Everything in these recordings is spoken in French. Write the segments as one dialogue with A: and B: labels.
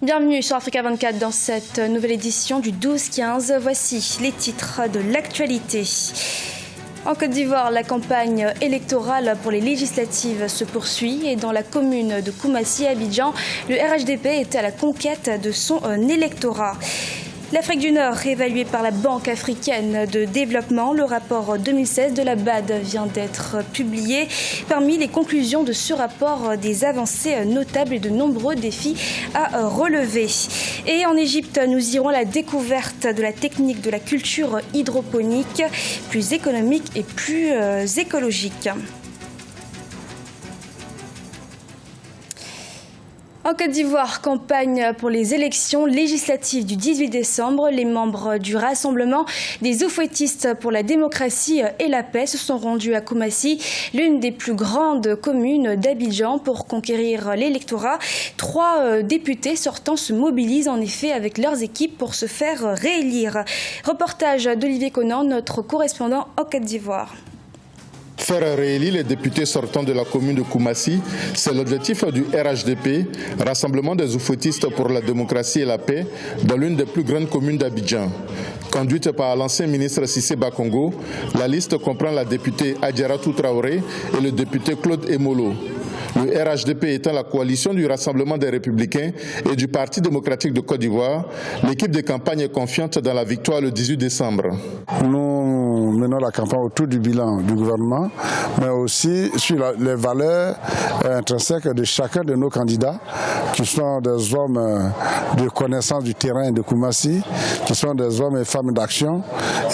A: Bienvenue sur Africa 24 dans cette nouvelle édition du 12-15. Voici les titres de l'actualité. En Côte d'Ivoire, la campagne électorale pour les législatives se poursuit et dans la commune de Koumassi, Abidjan, le RHDP est à la conquête de son électorat. L'Afrique du Nord, évaluée par la Banque africaine de développement, le rapport 2016 de la BAD vient d'être publié. Parmi les conclusions de ce rapport, des avancées notables et de nombreux défis à relever. Et en Égypte, nous irons à la découverte de la technique de la culture hydroponique, plus économique et plus écologique. En Côte d'Ivoire, campagne pour les élections législatives du 18 décembre. Les membres du Rassemblement des Oufouettistes pour la démocratie et la paix se sont rendus à Koumassi, l'une des plus grandes communes d'Abidjan, pour conquérir l'électorat. 3 députés sortants se mobilisent en effet avec leurs équipes pour se faire réélire. Reportage d'Olivier Conan, notre correspondant en Côte d'Ivoire.
B: Faire réélire les députés sortants de la commune de Koumassi, c'est l'objectif du RHDP, Rassemblement des Oufouettistes pour la démocratie et la paix, dans l'une des plus grandes communes d'Abidjan. Conduite par l'ancien ministre Cissé Bakongo, la liste comprend la députée Adjaratou Traoré et le député Claude Emolo. Le RHDP étant la coalition du Rassemblement des Républicains et du Parti démocratique de Côte d'Ivoire, l'équipe de campagne est confiante dans la victoire le 18 décembre.
C: Nous menons la campagne autour du bilan du gouvernement, mais aussi sur les valeurs intrinsèques de chacun de nos candidats, qui sont des hommes de connaissance du terrain de Koumassi, qui sont des hommes et femmes d'action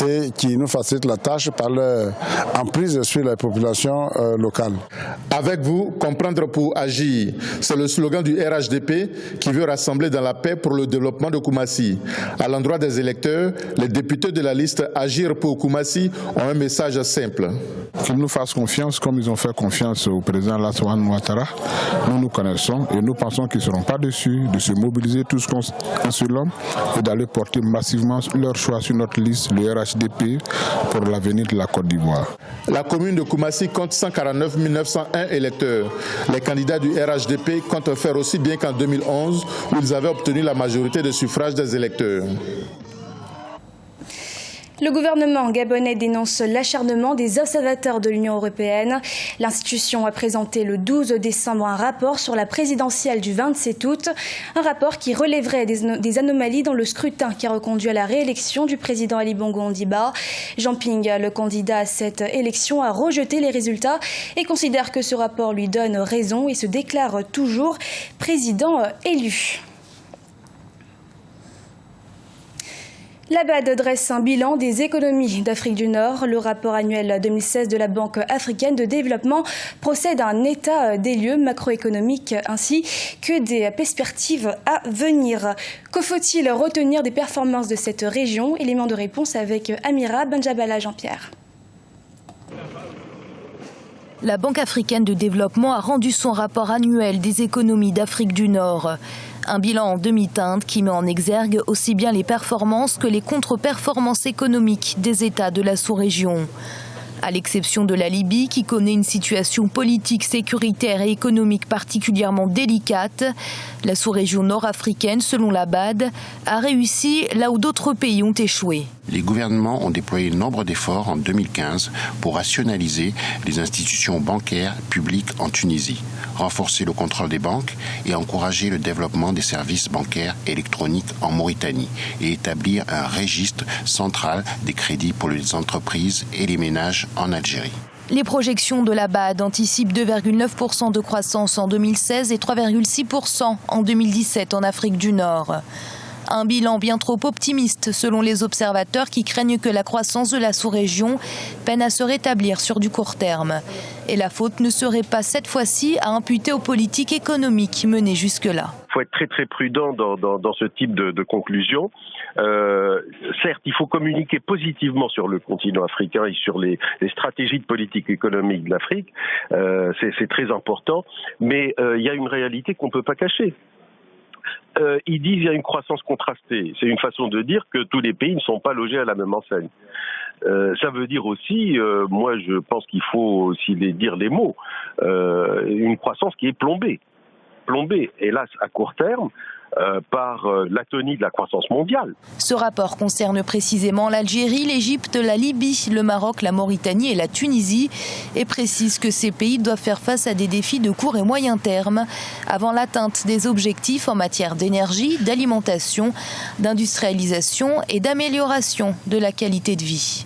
C: et qui nous facilitent la tâche par leur emprise sur les populations locales.
B: Avec vous, comprendre pour agir, c'est le slogan du RHDP qui veut rassembler dans la paix pour le développement de Koumassi. À l'endroit des électeurs, les députés de la liste Agir pour Koumassi ont un message simple.
D: Qu'ils nous fassent confiance comme ils ont fait confiance au président Lassouane Ouattara. Nous connaissons et nous pensons qu'ils ne seront pas déçus de se mobiliser tous contre un seul homme et d'aller porter massivement leur choix sur notre liste, le RHDP, pour l'avenir de la Côte d'Ivoire.
B: La commune de Koumassi compte 149 901 électeurs. Les candidats du RHDP comptent faire aussi bien qu'en 2011 où ils avaient obtenu la majorité des suffrages des électeurs.
A: Le gouvernement gabonais dénonce l'acharnement des observateurs de l'Union européenne. L'institution a présenté le 12 décembre un rapport sur la présidentielle du 27 août. Un rapport qui relèverait des anomalies dans le scrutin qui a reconduit à la réélection du président Ali Bongo Ondimba. Jean Ping, le candidat à cette élection, a rejeté les résultats et considère que ce rapport lui donne raison et se déclare toujours président élu. La BAD dresse un bilan des économies d'Afrique du Nord. Le rapport annuel 2016 de la Banque africaine de développement procède à un état des lieux macroéconomiques ainsi que des perspectives à venir. Que faut-il retenir des performances de cette région? Élément de réponse avec Amira Benjabala Jean-Pierre.
E: La Banque africaine de développement a rendu son rapport annuel des économies d'Afrique du Nord. Un bilan en demi-teinte qui met en exergue aussi bien les performances que les contre-performances économiques des États de la sous-région. À l'exception de la Libye, qui connaît une situation politique, sécuritaire et économique particulièrement délicate, la sous-région nord-africaine, selon la BAD, a réussi là où d'autres pays ont échoué.
F: Les gouvernements ont déployé nombre d'efforts en 2015 pour rationaliser les institutions bancaires publiques en Tunisie, renforcer le contrôle des banques et encourager le développement des services bancaires électroniques en Mauritanie et établir un registre central des crédits pour les entreprises et les ménages en Algérie.
E: Les projections de la BAD anticipent 2,9% de croissance en 2016 et 3,6% en 2017 en Afrique du Nord. Un bilan bien trop optimiste selon les observateurs qui craignent que la croissance de la sous-région peine à se rétablir sur du court terme. Et la faute ne serait pas cette fois-ci à imputer aux politiques économiques menées jusque-là.
G: Il faut être très très prudent dans ce type de conclusion. Certes, il faut communiquer positivement sur le continent africain et sur les stratégies de politique économique de l'Afrique. C'est très important, mais il y a une réalité qu'on ne peut pas cacher. Ils disent qu'il y a une croissance contrastée. C'est une façon de dire que tous les pays ne sont pas logés à la même enseigne. Ça veut dire aussi, moi je pense qu'il faut aussi dire les mots, une croissance qui est plombée. Hélas, à court terme, par l'atonie de la croissance mondiale.
E: Ce rapport concerne précisément l'Algérie, l'Égypte, la Libye, le Maroc, la Mauritanie et la Tunisie et précise que ces pays doivent faire face à des défis de court et moyen terme avant l'atteinte des objectifs en matière d'énergie, d'alimentation, d'industrialisation et d'amélioration de la qualité de vie.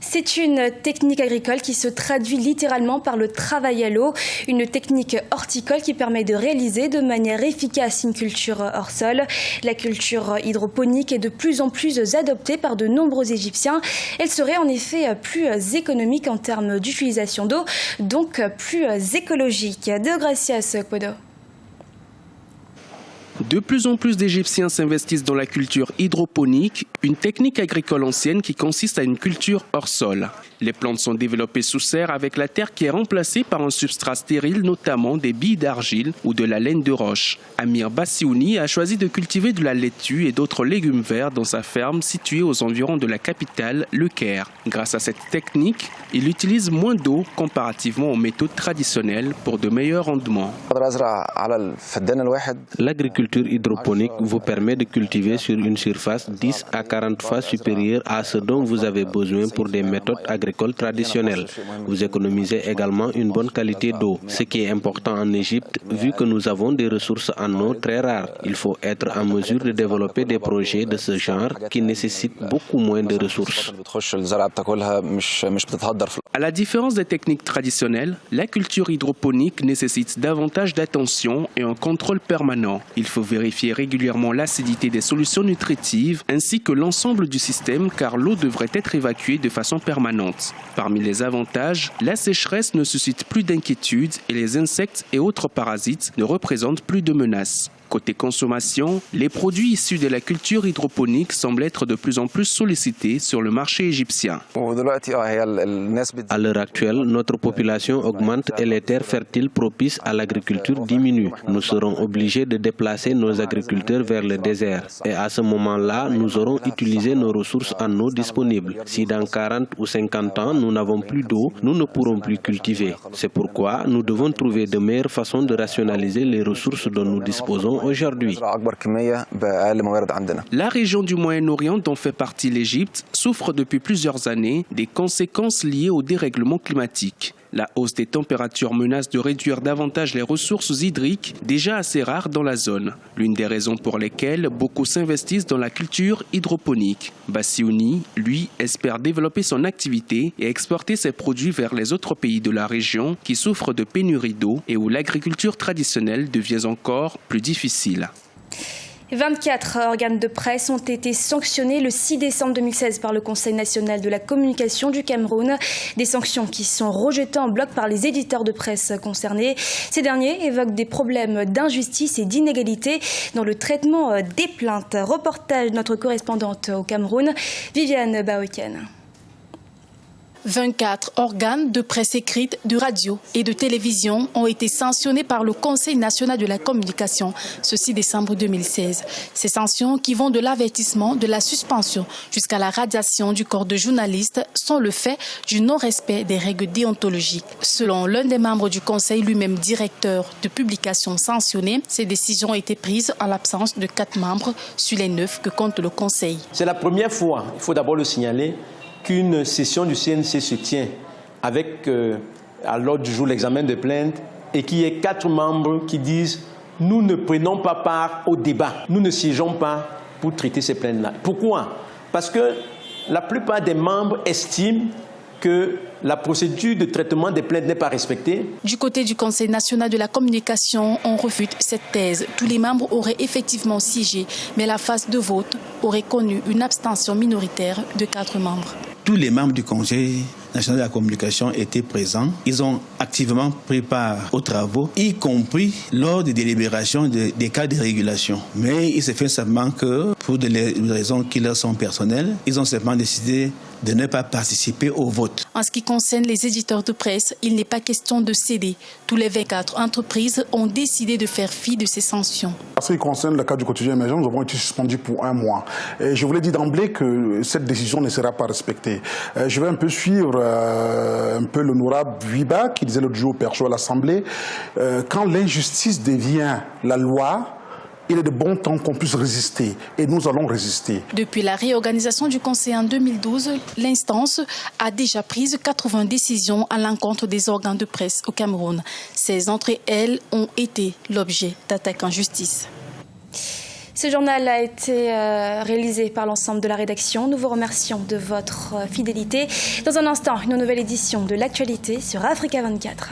A: C'est une technique agricole qui se traduit littéralement par le travail à l'eau, une technique horticole qui permet de réaliser de manière efficace une culture hors sol. La culture hydroponique est de plus en plus adoptée par de nombreux Égyptiens. Elle serait en effet plus économique en termes d'utilisation d'eau, donc plus écologique. De Gracias, Quedo.
H: De plus en plus d'Égyptiens s'investissent dans la culture hydroponique, une technique agricole ancienne qui consiste à une culture hors sol. Les plantes sont développées sous serre avec la terre qui est remplacée par un substrat stérile, notamment des billes d'argile ou de la laine de roche. Amir Bassiouni a choisi de cultiver de la laitue et d'autres légumes verts dans sa ferme située aux environs de la capitale, Le Caire. Grâce à cette technique, il utilise moins d'eau comparativement aux méthodes traditionnelles pour de meilleurs rendements.
I: L'agriculture hydroponique vous permet de cultiver sur une surface 10 à 40 fois supérieure à ce dont vous avez besoin pour des méthodes agricoles traditionnelles. Vous économisez également une bonne qualité d'eau, ce qui est important en Égypte vu que nous avons des ressources en eau très rares. Il faut être en mesure de développer des projets de ce genre qui nécessitent beaucoup moins de ressources.
H: À la différence des techniques traditionnelles, la culture hydroponique nécessite davantage d'attention et un contrôle permanent. Il faut vérifier régulièrement l'acidité des solutions nutritives ainsi que l'ensemble du système car l'eau devrait être évacuée de façon permanente. Parmi les avantages, la sécheresse ne suscite plus d'inquiétude et les insectes et autres parasites ne représentent plus de menaces. Côté consommation, les produits issus de la culture hydroponique semblent être de plus en plus sollicités sur le marché égyptien.
I: À l'heure actuelle, notre population augmente et les terres fertiles propices à l'agriculture diminuent. Nous serons obligés de déplacer nos agriculteurs vers le désert. Et à ce moment-là, nous aurons utilisé nos ressources en eau disponibles. Si dans 40 ou 50 ans, nous n'avons plus d'eau, nous ne pourrons plus cultiver. C'est pourquoi nous devons trouver de meilleures façons de rationaliser les ressources dont nous disposons aujourd'hui.
H: La région du Moyen-Orient dont fait partie l'Égypte souffre depuis plusieurs années des conséquences liées au dérèglement climatique. La hausse des températures menace de réduire davantage les ressources hydriques déjà assez rares dans la zone. L'une des raisons pour lesquelles beaucoup s'investissent dans la culture hydroponique. Bassiouni, lui, espère développer son activité et exporter ses produits vers les autres pays de la région qui souffrent de pénurie d'eau et où l'agriculture traditionnelle devient encore plus difficile.
A: 24 organes de presse ont été sanctionnés le 6 décembre 2016 par le Conseil national de la communication du Cameroun. Des sanctions qui sont rejetées en bloc par les éditeurs de presse concernés. Ces derniers évoquent des problèmes d'injustice et d'inégalité dans le traitement des plaintes. Reportage de notre correspondante au Cameroun, Viviane Baoken.
J: 24 organes de presse écrite, de radio et de télévision ont été sanctionnés par le Conseil national de la communication ce 6 décembre 2016. Ces sanctions qui vont de l'avertissement, de la suspension jusqu'à la radiation du corps de journalistes sont le fait du non-respect des règles déontologiques. Selon l'un des membres du Conseil, lui-même directeur de publication sanctionné, ces décisions ont été prises en l'absence de 4 membres sur les 9 que compte le Conseil.
K: C'est la première fois, il faut d'abord le signaler, qu'une session du CNC se tient avec à l'ordre du jour l'examen de plaintes et qu'il y ait 4 membres qui disent « nous ne prenons pas part au débat, nous ne siégeons pas pour traiter ces plaintes-là ». Pourquoi? Parce que la plupart des membres estiment que la procédure de traitement des plaintes n'est pas respectée.
J: Du côté du Conseil national de la communication, on refute cette thèse. Tous les membres auraient effectivement siégé, mais la phase de vote aurait connu une abstention minoritaire de 4 membres.
L: Tous les membres du Conseil national de la communication étaient présents. Ils ont activement pris part aux travaux, y compris lors des délibérations des cas de régulation. Mais il s'est fait simplement que, pour des raisons qui leur sont personnelles, ils ont simplement décidé de ne pas participer au vote.
J: En ce qui concerne les éditeurs de presse, il n'est pas question de céder. Tous les 24 entreprises ont décidé de faire fi de ces sanctions.
C: En ce qui concerne le cas du quotidien émergent, nous avons été suspendus pour 1 mois. Et je voulais dire d'emblée que cette décision ne sera pas respectée. Je vais un peu suivre l'honorable Viba qui disait l'autre jour au perso à l'Assemblée, quand l'injustice devient la loi,
M: il est de bon temps qu'on puisse résister et nous allons résister.
J: Depuis la réorganisation du Conseil en 2012, l'instance a déjà pris 80 décisions à l'encontre des organes de presse au Cameroun. 16 d'entre elles ont été l'objet d'attaques en justice.
A: Ce journal a été réalisé par l'ensemble de la rédaction. Nous vous remercions de votre fidélité. Dans un instant, une nouvelle édition de l'actualité sur Africa 24.